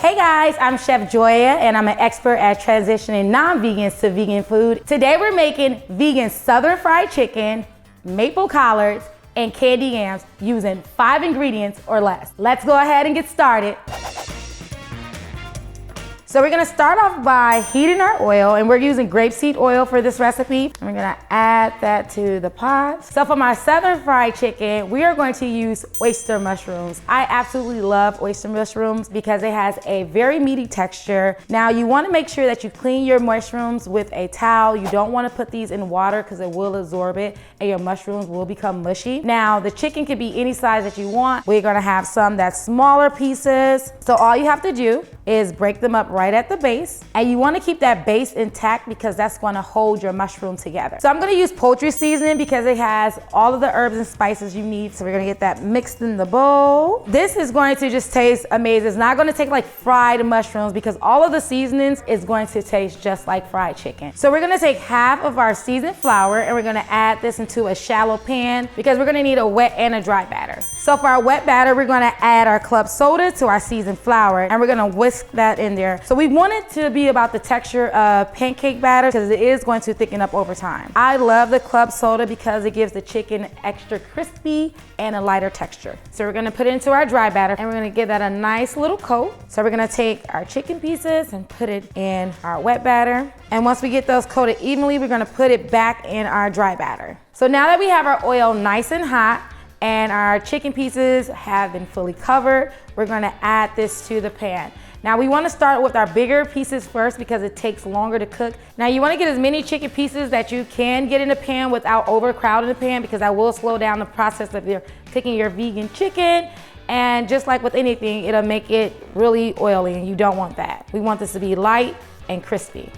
Hey guys, I'm Chef Joya and I'm an expert at transitioning non-vegans to vegan food. Today we're making vegan southern fried chicken, maple collards, and candy yams using 5 ingredients or less. Let's go ahead and get started. So we're gonna start off by heating our oil, and we're using grapeseed oil for this recipe. And we're gonna add that to the pot. So for my southern fried chicken, we are going to use oyster mushrooms. I absolutely love oyster mushrooms because it has a very meaty texture. Now you wanna make sure that you clean your mushrooms with a towel. You don't wanna put these in water because it will absorb it and your mushrooms will become mushy. Now the chicken can be any size that you want. We're gonna have some that's smaller pieces. So all you have to do is break them up right at the base, and you want to keep that base intact because that's going to hold your mushroom together. So I'm going to use poultry seasoning because it has all of the herbs and spices you need. So we're going to get that mixed in the bowl. This is going to just taste amazing. It's not going to taste like fried mushrooms because all of the seasonings is going to taste just like fried chicken. So we're going to take half of our seasoned flour and we're going to add this into a shallow pan because we're going to need a wet and a dry batter. So for our wet batter, we're going to add our club soda to our seasoned flour and we're going to whisk that in there. So we want it to be about the texture of pancake batter because it is going to thicken up over time. I love the club soda because it gives the chicken extra crispy and a lighter texture. So we're going to put it into our dry batter and we're going to give that a nice little coat. So we're going to take our chicken pieces and put it in our wet batter. And once we get those coated evenly, we're going to put it back in our dry batter. So now that we have our oil nice and hot, and our chicken pieces have been fully covered, we're gonna add this to the pan. Now we wanna start with our bigger pieces first because it takes longer to cook. Now you wanna get as many chicken pieces that you can get in the pan without overcrowding the pan because that will slow down the process of your cooking your vegan chicken. And just like with anything, it'll make it really oily and you don't want that. We want this to be light and crispy.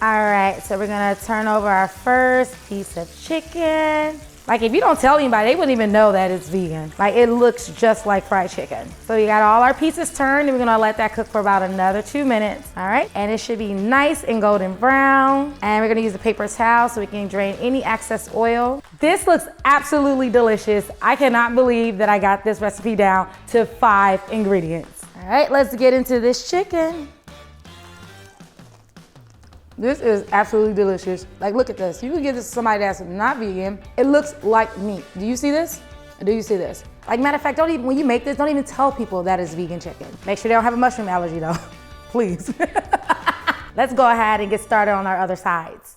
All right, so we're gonna turn over our first piece of chicken. Like if you don't tell anybody, they wouldn't even know that it's vegan. Like it looks just like fried chicken. So we got all our pieces turned and we're gonna let that cook for about another 2 minutes, all right? And it should be nice and golden brown. And we're gonna use a paper towel so we can drain any excess oil. This looks absolutely delicious. I cannot believe that I got this recipe down to 5 ingredients. All right, let's get into this chicken. This is absolutely delicious. Like, look at this. You can give this to somebody that's not vegan. It looks like meat. Do you see this? Or do you see this? Like, matter of fact, don't even, when you make this, don't even tell people that it's vegan chicken. Make sure they don't have a mushroom allergy though, please. Let's go ahead and get started on our other sides.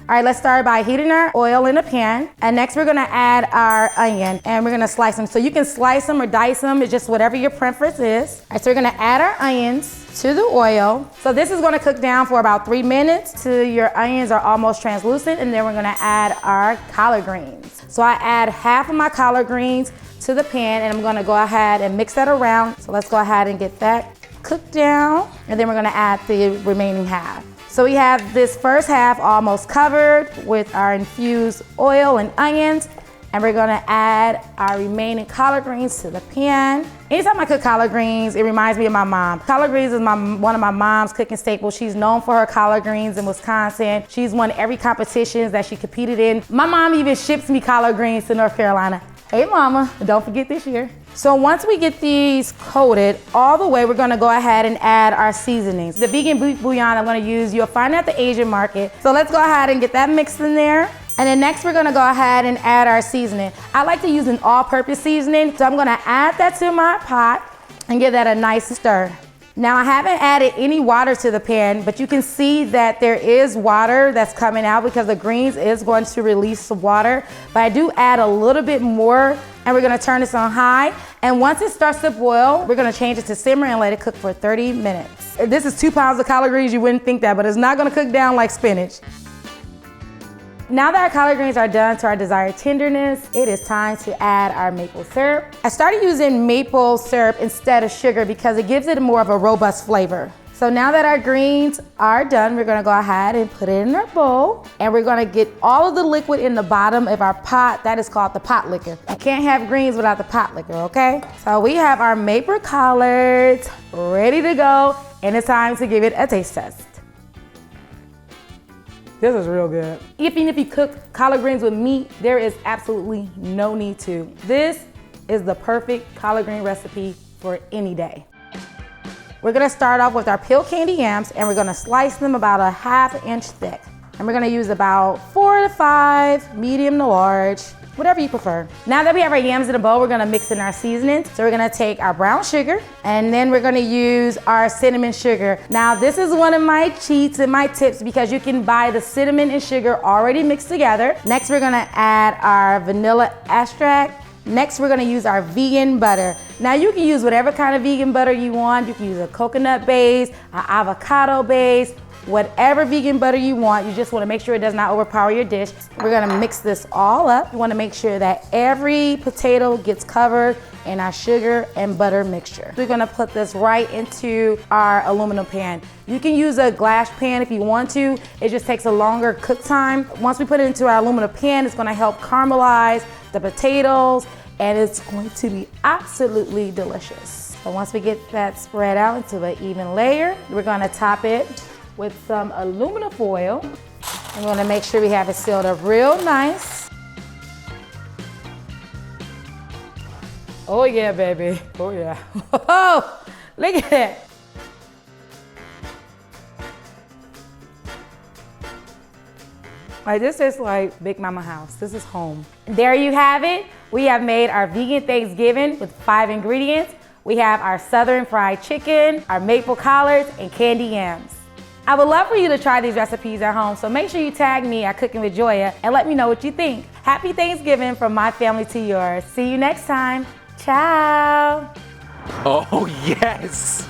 All right, let's start by heating our oil in a pan. And next we're gonna add our onion and we're gonna slice them. So you can slice them or dice them, it's just whatever your preference is. All right, so we're gonna add our onions to the oil. So this is gonna cook down for about 3 minutes till your onions are almost translucent, and then we're gonna add our collard greens. So I add half of my collard greens to the pan and I'm gonna go ahead and mix that around. So let's go ahead and get that cooked down, and then we're gonna add the remaining half. So we have this first half almost covered with our infused oil and onions, and we're gonna add our remaining collard greens to the pan. Anytime I cook collard greens, it reminds me of my mom. Collard greens is one of my mom's cooking staples. She's known for her collard greens in Wisconsin. She's won every competition that she competed in. My mom even ships me collard greens to North Carolina. Hey mama, don't forget this year. So once we get these coated all the way, we're gonna go ahead and add our seasonings. The vegan beef bouillon I'm gonna use, you'll find it at the Asian market. So let's go ahead and get that mixed in there. And then next we're gonna go ahead and add our seasoning. I like to use an all-purpose seasoning, so I'm gonna add that to my pot and give that a nice stir. Now I haven't added any water to the pan, but you can see that there is water that's coming out because the greens is going to release some water. But I do add a little bit more, and we're gonna turn this on high. And once it starts to boil, we're gonna change it to simmer and let it cook for 30 minutes. This is 2 pounds of collard greens, you wouldn't think that, but it's not gonna cook down like spinach. Now that our collard greens are done to our desired tenderness, it is time to add our maple syrup. I started using maple syrup instead of sugar because it gives it more of a robust flavor. So now that our greens are done, we're gonna go ahead and put it in our bowl, and we're gonna get all of the liquid in the bottom of our pot. That is called the pot liquor. You can't have greens without the pot liquor, okay? So we have our maple collards ready to go, and it's time to give it a taste test. This is real good. Even if you cook collard greens with meat, there is absolutely no need to. This is the perfect collard green recipe for any day. We're gonna start off with our peeled candy yams, and we're gonna slice them about a 1/2 inch thick. And we're gonna use about 4 to 5, medium to large, whatever you prefer. Now that we have our yams in a bowl, we're gonna mix in our seasonings. So we're gonna take our brown sugar, and then we're gonna use our cinnamon sugar. Now this is one of my cheats and my tips because you can buy the cinnamon and sugar already mixed together. Next, we're gonna add our vanilla extract. Next, we're gonna use our vegan butter. Now you can use whatever kind of vegan butter you want. You can use a coconut base, an avocado base, whatever vegan butter you want. You just wanna make sure it does not overpower your dish. We're gonna mix this all up. You wanna make sure that every potato gets covered in our sugar and butter mixture. We're gonna put this right into our aluminum pan. You can use a glass pan if you want to. It just takes a longer cook time. Once we put it into our aluminum pan, it's gonna help caramelize the potatoes, and it's going to be absolutely delicious. So once we get that spread out into an even layer, we're gonna top it with some aluminum foil. I'm gonna make sure we have it sealed up real nice. Oh yeah, baby, oh yeah. Oh, look at that. Like, this is like Big Mama house. This is home. There you have it. We have made our vegan Thanksgiving with 5 ingredients. We have our southern fried chicken, our maple collards, and candy yams. I would love for you to try these recipes at home, so make sure you tag me at Cooking with Joya and let me know what you think. Happy Thanksgiving from my family to yours. See you next time. Ciao. Oh, yes.